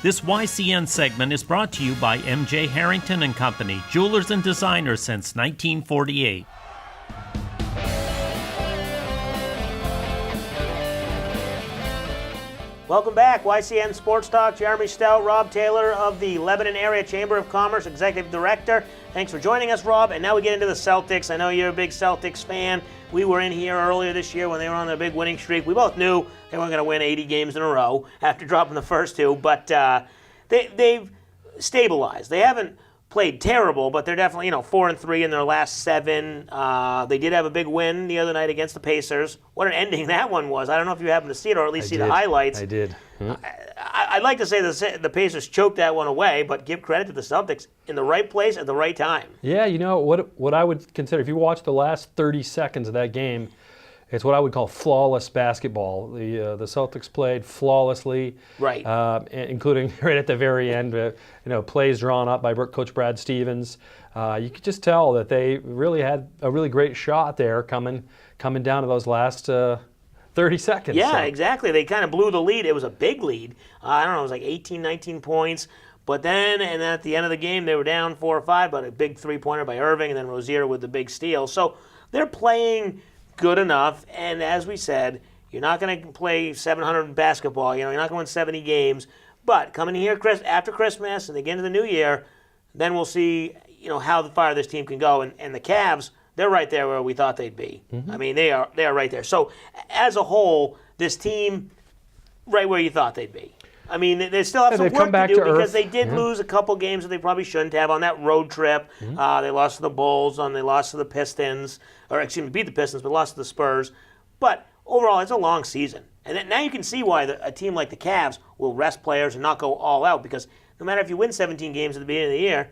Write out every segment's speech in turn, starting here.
This YCN segment is brought to you by M.J. Harrington and Company, jewelers and designers since 1948. Welcome back, YCN Sports Talk. Jeremy Stout, Rob Taylor of the Lebanon Area Chamber of Commerce, Executive Director. Thanks for joining us, Rob. And now we get into the Celtics. I know you're a big Celtics fan. We were in here earlier this year when they were on their big winning streak. We both knew they weren't going to win 80 games in a row after dropping the first two, but they've stabilized. They haven't played terrible, but they're definitely 4-3 in their last 7. They did have a big win the other night against the Pacers. What an ending that one was! I don't know if you happened to see it or at least the highlights. I did. I'd like to say the Pacers choked that one away, but give credit to the Celtics in the right place at the right time. Yeah, what I would consider, if you watch the last 30 seconds of that game, it's what I would call flawless basketball. The Celtics played flawlessly, right? Including right at the very end, plays drawn up by Coach Brad Stevens. You could just tell that they really had a really great shot there coming down to those last 30 seconds. Yeah, exactly. They kind of blew the lead. It was a big lead. I don't know, it was like 18, 19 points. But then, and at the end of the game, they were down 4 or 5, but a big three-pointer by Irving, and then Rozier with the big steal. So they're playing good enough, and as we said, you're not going to play 700 basketball. You're not going to win 70 games. But coming here after Christmas and again to the New Year, then we'll see how far this team can go. And the Cavs, they're right there where we thought they'd be. Mm-hmm. I mean, they are right there. So as a whole, this team, right where you thought they'd be. I mean, they still have some work to do because they did lose a couple games that they probably shouldn't have on that road trip. Mm-hmm. They lost to the Bulls, they lost to the Pistons, beat the Pistons, but lost to the Spurs. But overall, it's a long season. And then, now you can see why a team like the Cavs will rest players and not go all out, because no matter if you win 17 games at the beginning of the year,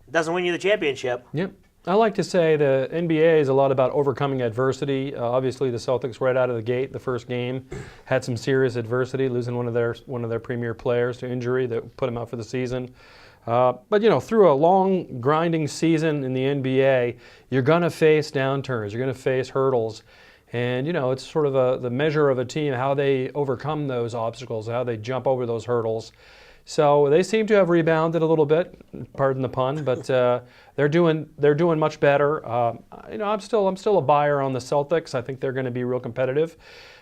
it doesn't win you the championship. Yep. I like to say the NBA is a lot about overcoming adversity. Obviously, the Celtics right out of the gate, the first game, had some serious adversity, losing one of their premier players to injury that put them out for the season. But through a long, grinding season in the NBA, you're going to face downturns. You're going to face hurdles. And, it's sort of the measure of a team, how they overcome those obstacles, how they jump over those hurdles. So they seem to have rebounded a little bit, pardon the pun, but they're doing much better. I'm still a buyer on the Celtics. I think they're going to be real competitive.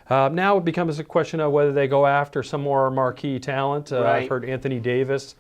Now it becomes a question of whether they go after some more marquee talent. Right. I've heard Anthony Davis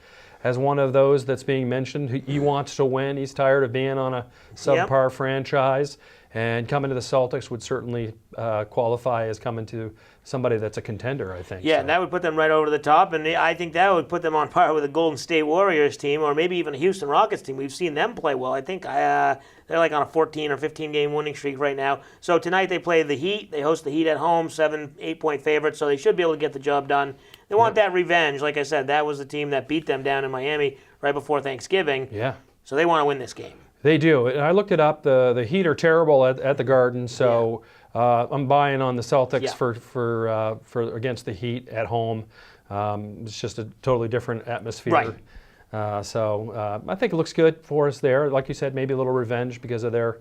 as one of those that's being mentioned. He wants to win. He's tired of being on a subpar franchise. And coming to the Celtics would certainly qualify as coming to somebody that's a contender, I think. Yeah, so. That would put them right over the top, and I think that would put them on par with the Golden State Warriors team, or maybe even a Houston Rockets team. We've seen them play well. I think they're like on a 14 or 15-game winning streak right now. So tonight they play the Heat. They host the Heat at home, 7-8-point favorites, so they should be able to get the job done. They want that revenge. Like I said, that was the team that beat them down in Miami right before Thanksgiving. Yeah. So they want to win this game. They do. I looked it up. The Heat are terrible at the Garden, so I'm buying on the Celtics for against the Heat at home. It's just a totally different atmosphere. Right. So I think it looks good for us there. Like you said, maybe a little revenge because of their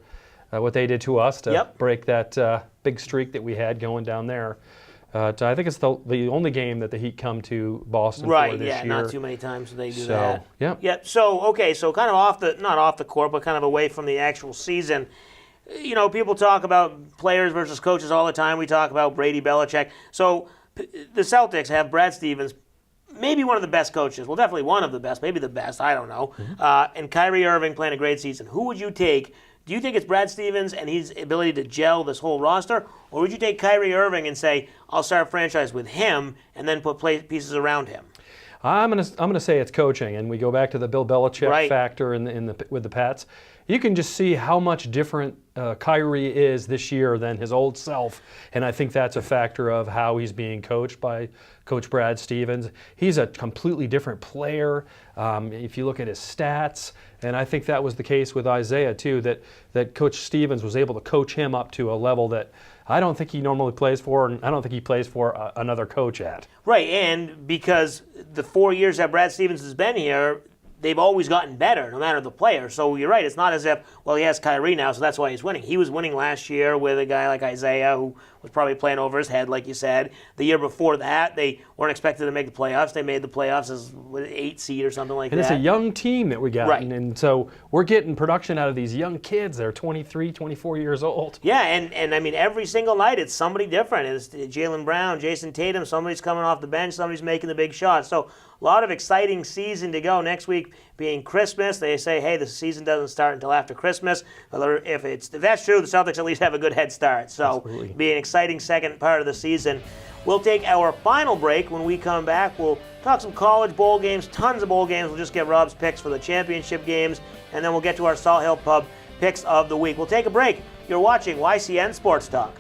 what they did to us to break that big streak that we had going down there. I think it's the only game that the Heat come to Boston for this year. Right, not too many times they do that. Yeah. So kind of not off the court, but kind of away from the actual season. People talk about players versus coaches all the time. We talk about Brady, Belichick. So the Celtics have Brad Stevens, maybe one of the best coaches. Well, definitely one of the best, maybe the best. I don't know. Mm-hmm. And Kyrie Irving playing a great season. Who would you take? Do you think it's Brad Stevens and his ability to gel this whole roster? Or would you take Kyrie Irving and say, I'll start a franchise with him and then put pieces around him? I'm gonna say it's coaching, and we go back to the Bill Belichick factor with the Pats. You can just see how much different Kyrie is this year than his old self, and I think that's a factor of how he's being coached by Coach Brad Stevens. He's a completely different player. If you look at his stats, and I think that was the case with Isaiah too, that Coach Stevens was able to coach him up to a level that I don't think he normally plays for, and I don't think he plays for another coach at. Right, and because the 4 years that Brad Stevens has been here, they've always gotten better, no matter the player. So you're right, it's not as if, he has Kyrie now, so that's why he's winning. He was winning last year with a guy like Isaiah, who was probably playing over his head, like you said. The year before that, they weren't expected to make the playoffs. They made the playoffs as an 8 seed or something like And that. it's a young team that we got. Right. And so we're getting production out of these young kids. They're 23, 24 years old. Yeah, and I mean, every single night it's somebody different. It's Jaylen Brown, Jason Tatum, somebody's coming off the bench, somebody's making the big shot. So a lot of exciting season to go. Next week being Christmas, they say, hey, the season doesn't start until after Christmas. If that's true, the Celtics at least have a good head start. So Absolutely. be an exciting second part of the season. We'll take our final break. When we come back, we'll talk some college bowl games, tons of bowl games. We'll just get Rob's picks for the championship games, and then we'll get to our Salt Hill Pub picks of the week. We'll take a break. You're watching YCN Sports Talk.